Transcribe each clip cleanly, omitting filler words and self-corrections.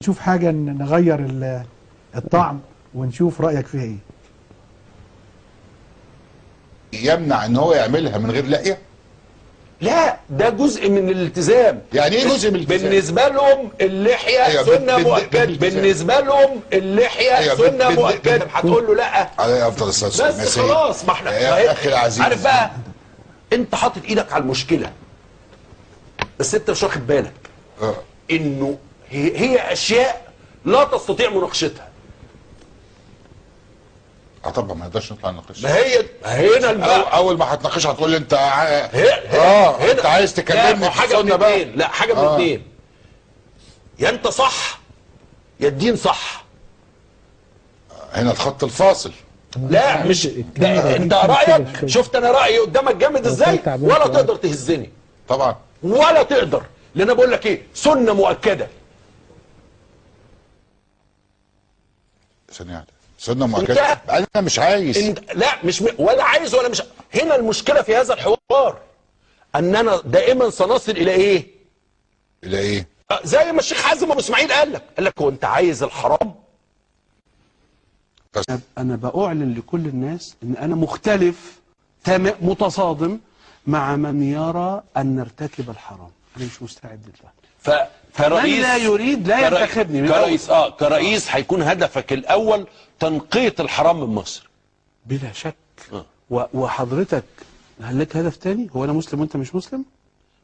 نشوف حاجة نغير الطعم ونشوف رأيك فيها ايه. يمنع ان هو يعملها من غير لحية؟ لا، ده جزء من الالتزام. يعني ايه جزء من الالتزام؟ بالنسبة لهم اللحية أيوة سنة مؤكدة. بالنسبة لهم اللحية أيوة سنة مؤكدة. هتقول له لا عليه افضل الصلاة والسلام. بس خلاص. ما احنا يا اخي العزيز، عارف بقى، انت حاطط ايدك على المشكلة بس انت مش واخد بالك انه هي اشياء لا تستطيع مناقشتها. طبعا ما نقدرش نطلع نناقشها. ما هي هنا اول ما هتناقشها هتقول لي انت هنا انت عايز تكلمني في السنه بقى. لا، حاجه من اثنين، يا انت صح يا الدين صح. هنا الخط الفاصل. لا مش ده انت رايك. شفت انا رايي قدامك جامد ازاي؟ ولا تقدر تهزني طبعا، ولا تقدر. لان انا بقول لك ايه، سنه مؤكده. ثانيه واحده، سنه مؤكده. انا مش عايز لا مش ولا عايز ولا مش. هنا المشكله في هذا الحوار اننا دائما سنصل الى ايه؟ الى ايه؟ زي ما الشيخ حازم ابو اسماعيل قال لك هو انت عايز الحرام؟ انا بأعلن لكل الناس ان انا مختلف متصادم مع من يرى ان نرتكب الحرام. انا مش مستعد لده. كرئيس من لا يريد لا ينتخبني. كرئيس هيكون هدفك الاول تنقية الحرام من مصر بلا شك. وحضرتك هل لك هدف تاني؟ هو انا مسلم وانت مش مسلم؟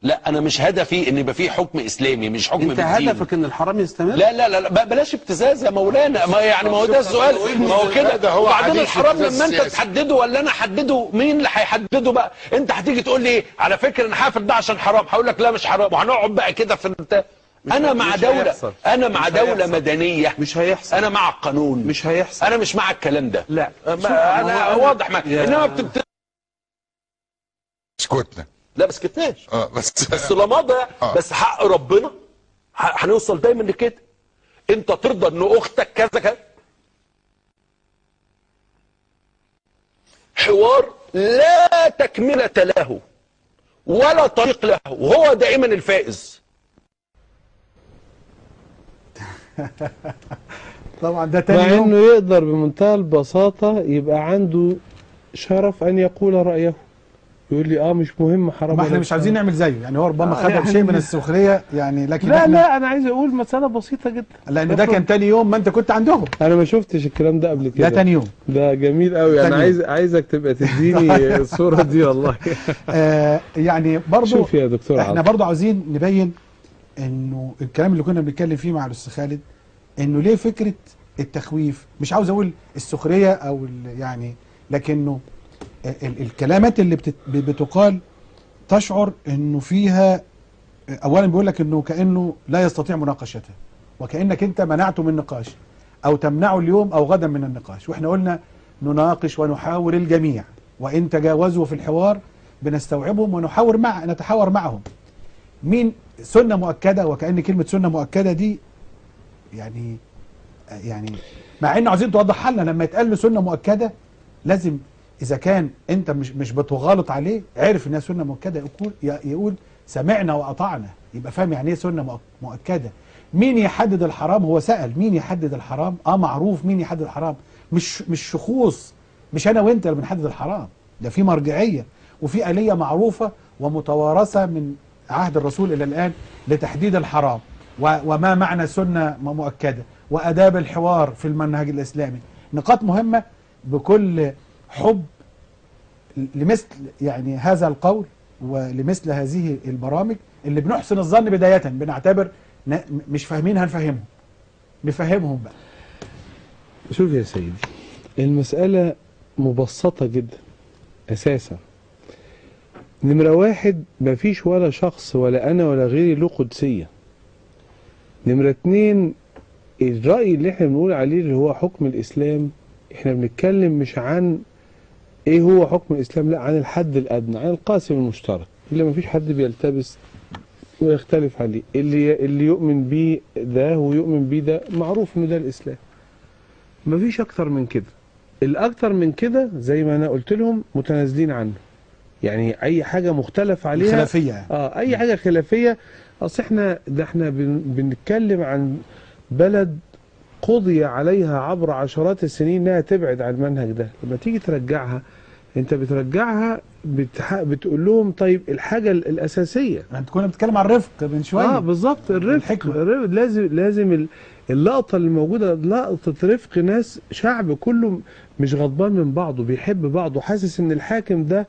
لا، انا مش هدفي ان يبقى فيه حكم اسلامي، مش حكم انت بالدين. هدفك ان الحرام يستمر؟ لا لا لا، بلاش ابتزاز يا مولانا. ما يعني ما هو ده السؤال. ما هو كده. وبعدين الحرام لما انت تحدده ولا انا احدده؟ مين اللي هيحدده بقى؟ انت هتيجي تقول لي ايه على فكره انا حافظ ده عشان حرام، هقول لك لا مش حرام، وهنقعد بقى كده في انا مع دوله، انا مع دوله مدنيه. مش هيحصل. انا مع القانون. مش هيحصل. انا مش مع الكلام ده. لا انا واضح. انما سكتنا. لا ما سكتناش. بس لماضي. بس حق ربنا هنوصل دايما لكده. انت ترضى ان اختك كذا كذا؟ حوار لا تكملة له ولا طريق له، وهو دائما الفائز. طبعا ده تاني مع انه يقدر بمنتهى البساطة يبقى عنده شرف ان يقول رأيه، يقول لي مش مهم حرام. ما احنا مش عايزين نعمل زيه، يعني هو ربما خد يعني شيء من السخريه يعني، لكن لا انا عايز اقول مسألة بسيطة جدا. لان ده كان تاني يوم ما انت كنت عندهم. انا ما شفتش الكلام ده قبل كده. ده تاني يوم. ده جميل قوي. انا عايزك تبقى تديني الصورة دي والله. يعني برضو شوف يا دكتور احنا برضو عاوزين نبين انه الكلام اللي كنا بنتكلم فيه مع الاستاذ خالد، انه ليه فكرة التخويف، مش عاوز اقول السخرية او يعني، لكنه الكلامات اللي بتقال تشعر انه فيها اولا بيقول لك انه كانه لا يستطيع مناقشتها، وكانك انت منعته من النقاش او تمنعه اليوم او غدا من النقاش. واحنا قلنا نناقش ونحاور الجميع، وان تجاوزوا في الحوار بنستوعبهم ونحاور نتحاور معهم. مين سنة مؤكدة؟ وكأن كلمة سنة مؤكدة دي يعني مع انه عايزين توضحها لنا، لما يتقال له سنة مؤكدة لازم اذا كان انت مش بتغالط عليه، عرف انها سنة مؤكدة يقول سمعنا واطعنا، يبقى فاهم يعني ايه سنة مؤكدة. مين يحدد الحرام؟ هو سأل مين يحدد الحرام؟ معروف مين يحدد الحرام، مش شخوص، مش انا وانت اللي بنحدد الحرام، ده في مرجعية وفي آلية معروفة ومتوارثة من عهد الرسول الى الان لتحديد الحرام، وما معنى سنة مؤكدة، وآداب الحوار في المنهج الإسلامي. نقاط مهمة بكل حب لمثل يعني هذا القول ولمثل هذه البرامج اللي بنحسن الظن بداية بنعتبر مش فاهمين هنفهمهم، نفهمهم بقى. شوف يا سيدي، المسألة مبسطة جدا أساسا. نمرة واحد، مفيش ولا شخص ولا أنا ولا غيري له قدسية. نمرة اتنين، الرأي اللي احنا بنقول عليه اللي هو حكم الإسلام، احنا بنتكلم مش عن ايه هو حكم الإسلام، لا، عن الحد الأدنى، عن القاسم المشترك اللي مفيش حد بيلتبس ويختلف عليه، اللي يؤمن بيه ده ويؤمن بيه ده، معروف انه ده الإسلام. مفيش أكتر من كده. الأكتر من كده زي ما أنا قلت لهم متنازلين عنه. يعني أي حاجة مختلف عليها خلافية أي حاجة خلافية، أصل احنا بنتكلم عن بلد قضي عليها عبر عشرات السنين انها تبعد عن المنهج ده، لما تيجي ترجعها انت بترجعها بتقول لهم طيب الحاجه الاساسيه. انت كنا بتتكلم عن الرفق من شويه. بالظبط، الرفق لازم اللقطه اللي موجوده لقطه رفق، ناس شعب كله مش غضبان من بعضه، بيحب بعضه، حاسس ان الحاكم ده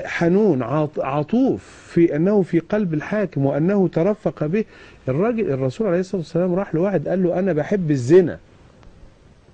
حنون عطوف في انه في قلب الحاكم وانه ترفق به. الرسول عليه الصلاه والسلام راح لواحد قال له انا بحب الزنا،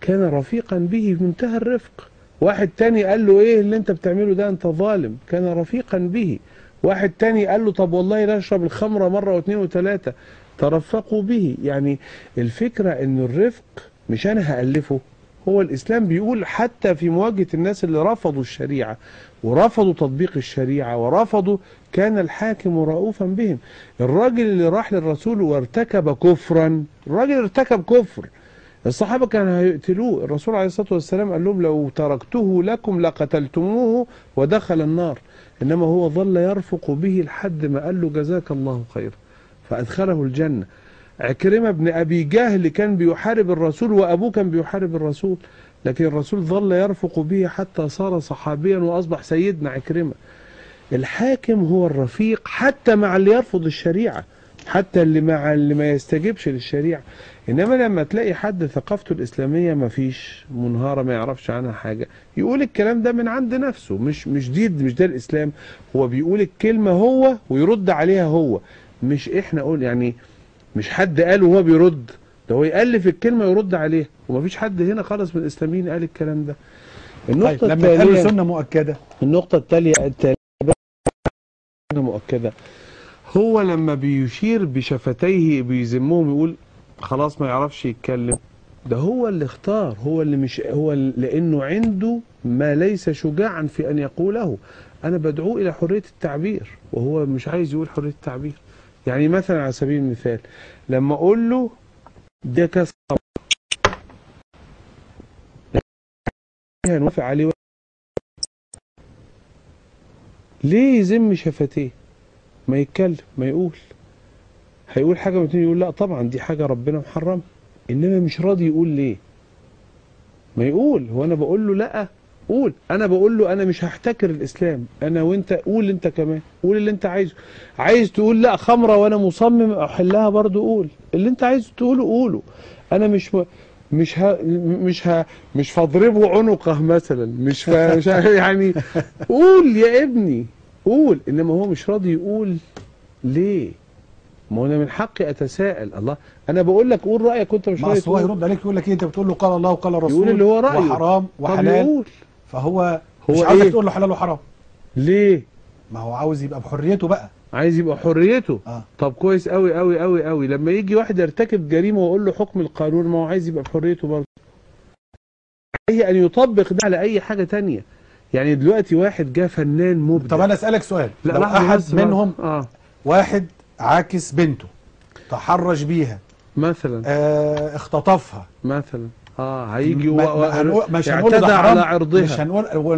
كان رفيقا به بمنتهى الرفق. واحد تاني قال له ايه اللي انت بتعمله ده، انت ظالم، كان رفيقا به. واحد تاني قال له طب والله لا اشرب الخمره مره واثنين وثلاثه، ترفقوا به. يعني الفكره ان الرفق مش انا هالفه، هو الاسلام بيقول حتى في مواجهه الناس اللي رفضوا الشريعه ورفضوا تطبيق الشريعه ورفضوا، كان الحاكم رؤوفا بهم. الراجل اللي راح للرسول وارتكب كفرا، الراجل ارتكب كفر، الصحابة كانوا هيقتلوه، الرسول عليه الصلاة والسلام قال لهم لو تركته لكم لقتلتموه ودخل النار، إنما هو ظل يرفق به لحد ما قال له جزاك الله خير فأدخله الجنة. عكرمة بن أبي جهل كان بيحارب الرسول وأبوه كان بيحارب الرسول، لكن الرسول ظل يرفق به حتى صار صحابيا وأصبح سيدنا عكرمة. الحاكم هو الرفيق حتى مع اللي يرفض الشريعة، حتى اللي ما يستجيبش للشريعة. انما لما تلاقي حد ثقافته الاسلاميه ما فيش منهاره، ما يعرفش عنها حاجه، يقول الكلام ده من عند نفسه، مش ده الاسلام. هو بيقول الكلمه هو ويرد عليها هو، مش احنا قول يعني، مش حد قال وهو بيرد، ده هو يالف الكلمه ويرد عليها، ومفيش حد هنا خالص من الاسلاميين قال الكلام ده. النقطه طيب لما تقول سنه مؤكده، النقطه التاليه مؤكده، هو لما بيشير بشفتيه بيذمهم يقول خلاص ما يعرفش يتكلم، ده هو اللي اختار، هو اللي مش هو لانه عنده ما ليس شجاعا في ان يقوله. انا بدعوه الى حريه التعبير وهو مش عايز يقول حريه التعبير. يعني مثلا على سبيل المثال لما اقول له ده كاس هنوافق عليه، ليه يذم شفتيه؟ ما يتكلم، ما يقول، هيقول حاجه واتنين يقول لا طبعا دي حاجه ربنا محرمها، انما مش راضي يقول ليه؟ ما يقول. هو انا بقول له لا قول، انا بقول له انا مش هحتكر الاسلام، انا وانت قول، انت كمان قول اللي انت عايزه. عايز تقول لا خمره وانا مصمم احلها برضو قول اللي انت عايز تقوله قوله. انا مش هضربه عنقه مثلا، مش يعني قول يا ابني قول، انما هو مش راضي يقول ليه؟ ما انا من حقي اتساءل. الله، انا بقول لك قول رايك وانت مش راضي تقول. هو يرد عليك يقول لك ايه؟ انت بتقول له قال الله وقال الرسول، يقول اللي هو رايه وحرام وحلال، فهو مش عاوزك تقول له حلال وحرام. ليه؟ ما هو عاوز يبقى بحريته بقى، عايز يبقى حريته. طب كويس قوي قوي قوي قوي. لما يجي واحد يرتكب جريمه واقول له حكم القانون، ما هو عايز يبقى بحريته برضه، هي ان يطبق ده على اي حاجه تانية. يعني دلوقتي واحد جه فنان مبدع. طب انا اسالك سؤال، لا لو احد منهم واحد عاكس بنته، تحرش بيها مثلا، اختطفها مثلا، هيجي مش هنقول ده حرام على عرضها، مش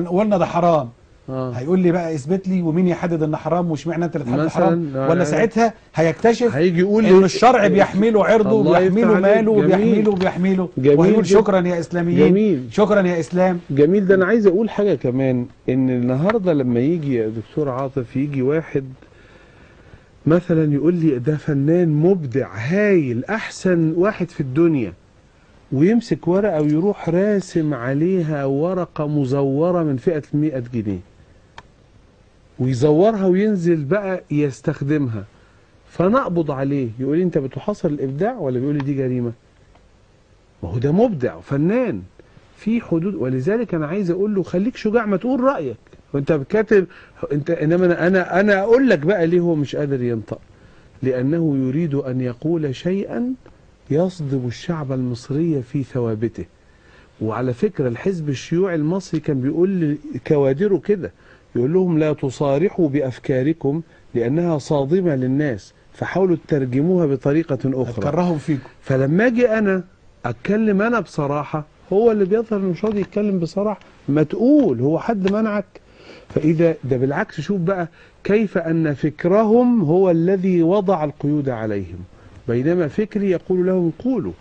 قلنا ده حرام، هيقول لي بقى اثبت لي، ومين يحدد ان حرام واشمعنى انت اللي تحدد حرام؟ ولا ساعتها هيكتشف هيجي يقول ان الشرع بيحمله عرضه وبيحمله ماله وبيحمله وهيقول شكرا يا اسلاميين، جميل. شكرا يا اسلام. جميل. ده انا عايز اقول حاجه كمان، ان النهارده لما يجي يا دكتور عاطف، يجي واحد مثلا يقول لي ده فنان مبدع هايل احسن واحد في الدنيا، ويمسك ورقه ويروح راسم عليها ورقه مزوره من فئه 100 جنيه ويزورها وينزل بقى يستخدمها، فنقبض عليه. يقول لي انت بتحاصر الابداع ولا بيقول لي دي جريمه؟ ما هو ده مبدع وفنان في حدود. ولذلك انا عايز اقول له خليك شجاع، ما تقول رايك وانت كاتب انت، انما انا اقول لك بقى ليه هو مش قادر ينطق، لانه يريد ان يقول شيئا يصدم الشعب المصري في ثوابته. وعلى فكره الحزب الشيوعي المصري كان بيقول لكوادره كده، يقول لهم لا تصارحوا بافكاركم لانها صادمه للناس، فحاولوا تترجموها بطريقه اخرى، هتكرههم فيكم. فلما اجي انا اتكلم انا بصراحه، هو اللي بيظهر انه مش راضي يتكلم بصراحه. ما تقول، هو حد منعك؟ فاذا ده بالعكس، شوف بقى كيف ان فكرهم هو الذي وضع القيود عليهم، بينما فكري يقول لهم قولوا.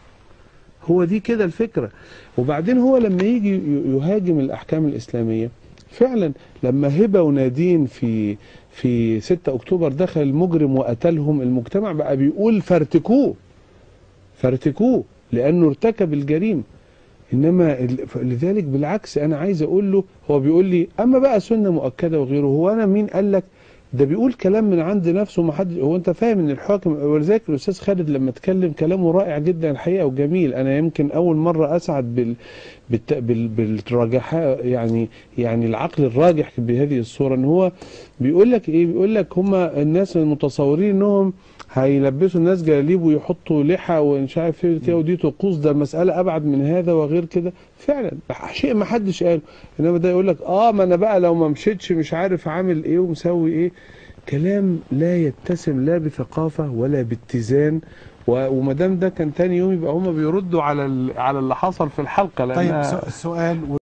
هو دي كده الفكرة. وبعدين هو لما يجي يهاجم الأحكام الإسلامية فعلا، لما هبة ونادين في 6 أكتوبر دخل المجرم وقتلهم، المجتمع بقى بيقول فارتكوه لأنه ارتكب الجريمة. إنما لذلك بالعكس أنا عايز أقول له، هو بيقول لي أما بقى سنة مؤكدة وغيره، هو أنا مين قال لك؟ ده بيقول كلام من عند نفسه، ما حد. هو انت فاهم ان الحاكم، ولذلك الاستاذ خالد لما اتكلم كلامه رائع جدا الحقيقه وجميل. انا يمكن اول مره اسعد بالراجح، يعني العقل الراجح بهذه الصوره، ان هو بيقول لك ايه؟ بيقول لك هم الناس المتصورين انهم هيلبسوا الناس جلاليب ويحطوا لحى ومش عارف ايه كده ودي طقوس. ده المساله ابعد من هذا وغير كده فعلا، شيء ما حدش قاله. انما ده يقول لك ما انا بقى لو ما مشيتش مش عارف عامل ايه ومسوي ايه. كلام لا يتسم لا بثقافه ولا باتزان. وما دام ده كان تاني يوم يبقى هم بيردوا على اللي حصل في الحلقه. طيب سؤال